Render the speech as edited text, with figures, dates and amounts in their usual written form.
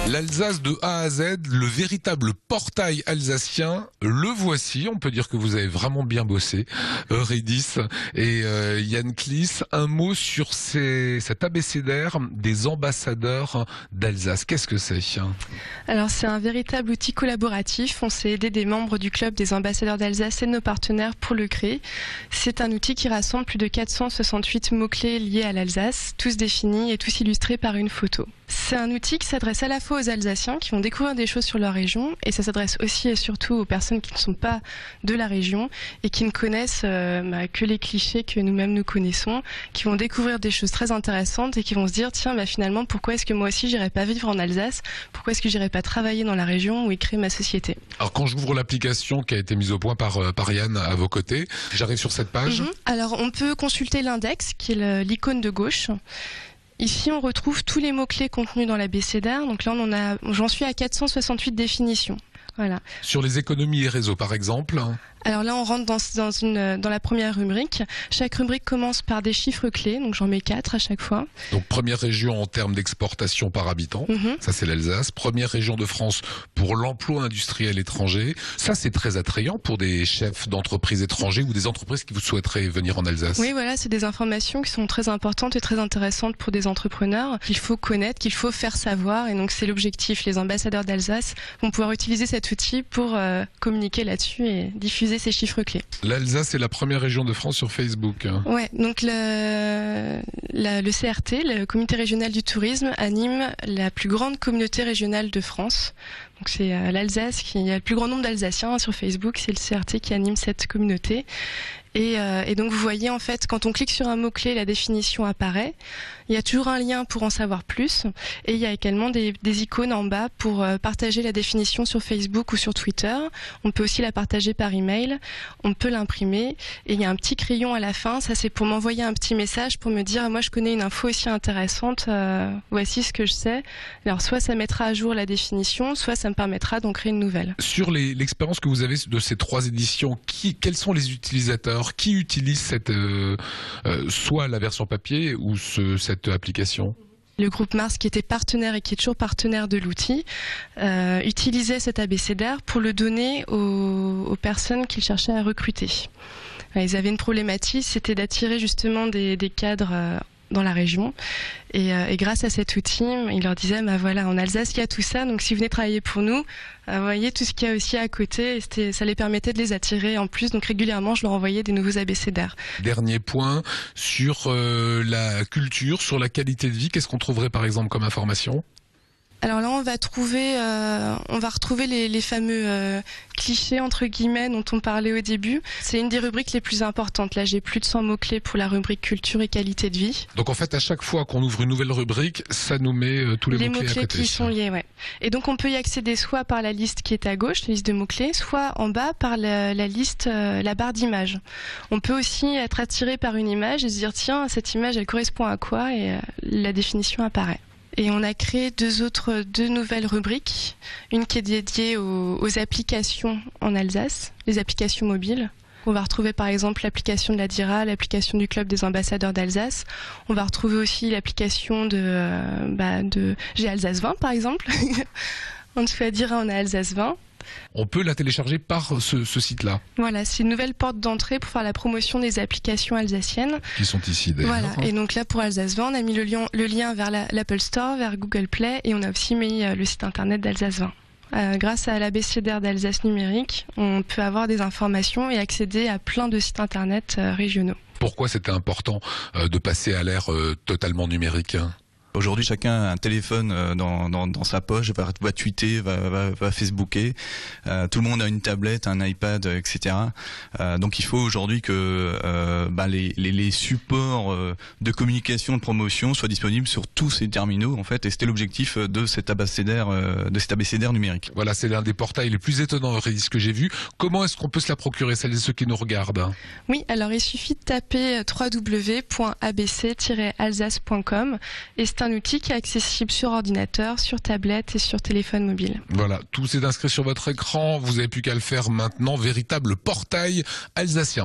L'Alsace de A à Z, le véritable portail alsacien, le voici. On peut dire que vous avez vraiment bien bossé, Rhédis et Yann Kliss. Un mot sur cet abécédaire des ambassadeurs d'Alsace. Qu'est-ce que c'est? Alors c'est un véritable outil collaboratif. On s'est aidé des membres du club des ambassadeurs d'Alsace et de nos partenaires pour le créer. C'est un outil qui rassemble plus de 468 mots-clés liés à l'Alsace, tous définis et tous illustrés par une photo. C'est un outil qui s'adresse à la fois aux Alsaciens qui vont découvrir des choses sur leur région, et ça s'adresse aussi et surtout aux personnes qui ne sont pas de la région et qui ne connaissent que les clichés que nous-mêmes nous connaissons, qui vont découvrir des choses très intéressantes et qui vont se dire tiens, finalement pourquoi est-ce que moi aussi j'irais pas vivre en Alsace, pourquoi est-ce que j'irais pas travailler dans la région où y créer ma société. Alors quand j'ouvre l'application qui a été mise au point par Yann à vos côtés, j'arrive sur cette page. Alors on peut consulter l'index qui est l'icône de gauche. Ici, on retrouve tous les mots-clés contenus dans l'abécédaire. Donc là, j'en suis à 468 définitions. Voilà. Sur les économies et réseaux, par exemple. Alors là, on rentre dans la première rubrique. Chaque rubrique commence par des chiffres clés, donc j'en mets 4 à chaque fois. Donc première région en termes d'exportation par habitant, ça c'est l'Alsace. Première région de France pour l'emploi industriel étranger. Ça c'est très attrayant pour des chefs d'entreprises étrangers ou des entreprises qui vous souhaiteraient venir en Alsace. Oui, voilà, c'est des informations qui sont très importantes et très intéressantes pour des entrepreneurs qu'il faut connaître, qu'il faut faire savoir. Et donc c'est l'objectif. Les ambassadeurs d'Alsace vont pouvoir utiliser cet outil pour communiquer là-dessus et diffuser ces chiffres clés. L'Alsace est la première région de France sur Facebook. Ouais, donc le CRT, le Comité régional du tourisme, anime la plus grande communauté régionale de France. Donc c'est l'Alsace qui a le plus grand nombre d'Alsaciens sur Facebook, c'est le CRT qui anime cette communauté. Et donc vous voyez en fait quand on clique sur un mot-clé, la définition apparaît. Il y a toujours un lien pour en savoir plus et il y a également des icônes en bas pour partager la définition sur Facebook ou sur Twitter. On peut aussi la partager par email, on peut l'imprimer et il y a un petit crayon à la fin, ça c'est pour m'envoyer un petit message pour me dire moi je connais une info aussi intéressante, voici ce que je sais. Alors soit ça mettra à jour la définition, soit ça me permettra d'en créer une nouvelle. Sur l'expérience que vous avez de ces 3 éditions, quels sont les utilisateurs? Qui utilise soit la version papier ou cette application? Le groupe Mars, qui était partenaire et qui est toujours partenaire de l'outil, utilisait cet abécédaire pour le donner aux personnes qu'ils cherchaient à recruter. Ils avaient une problématique, c'était d'attirer justement des cadres dans la région et grâce à cet outil il leur disait voilà, en Alsace il y a tout ça, donc si vous venez travailler pour nous vous voyez tout ce qu'il y a aussi à côté et ça les permettait de les attirer en plus, donc régulièrement je leur envoyais des nouveaux abécédaires. Dernier point sur la culture, sur la qualité de vie, qu'est-ce qu'on trouverait par exemple comme information? Alors là, on va retrouver les fameux clichés entre guillemets dont on parlait au début. C'est une des rubriques les plus importantes. Là, j'ai plus de 100 mots-clés pour la rubrique culture et qualité de vie. Donc en fait, à chaque fois qu'on ouvre une nouvelle rubrique, ça nous met tous les mots-clés à côté. Qui sont liés, ouais. Et donc on peut y accéder soit par la liste qui est à gauche, la liste de mots-clés, soit en bas par la liste, la barre d'images. On peut aussi être attiré par une image et se dire tiens, cette image elle correspond à quoi, et la définition apparaît. Et on a créé deux nouvelles rubriques. Une qui est dédiée aux applications en Alsace, les applications mobiles. On va retrouver par exemple l'application de la DIRA, l'application du Club des ambassadeurs d'Alsace. On va retrouver aussi l'application de J'ai Alsace 20 par exemple. En dessous à DIRA, on a Alsace 20. On peut la télécharger par ce site-là. Voilà, c'est une nouvelle porte d'entrée pour faire la promotion des applications alsaciennes. Qui sont ici d'ailleurs. Voilà, et donc là pour Alsace 20, on a mis le lien vers l'Apple Store, vers Google Play, et on a aussi mis le site internet d'Alsace 20. Grâce à l'abécédaire d'Alsace numérique, on peut avoir des informations et accéder à plein de sites internet régionaux. Pourquoi c'était important de passer à l'ère totalement numérique ? Aujourd'hui, chacun a un téléphone dans sa poche, va tweeter, va Facebooker. Tout le monde a une tablette, un iPad, etc. Donc il faut aujourd'hui que les supports de communication, de promotion soient disponibles sur tous ces terminaux, en fait. Et c'était l'objectif de cet abécédaire numérique. Voilà, c'est l'un des portails les plus étonnants que j'ai vu. Comment est-ce qu'on peut se la procurer, celles et ceux qui nous regardent? Oui, alors il suffit de taper www.abc-alsace.com et c'est un outil qui est accessible sur ordinateur, sur tablette et sur téléphone mobile. Voilà, tout est inscrit sur votre écran, vous n'avez plus qu'à le faire maintenant, véritable portail alsacien.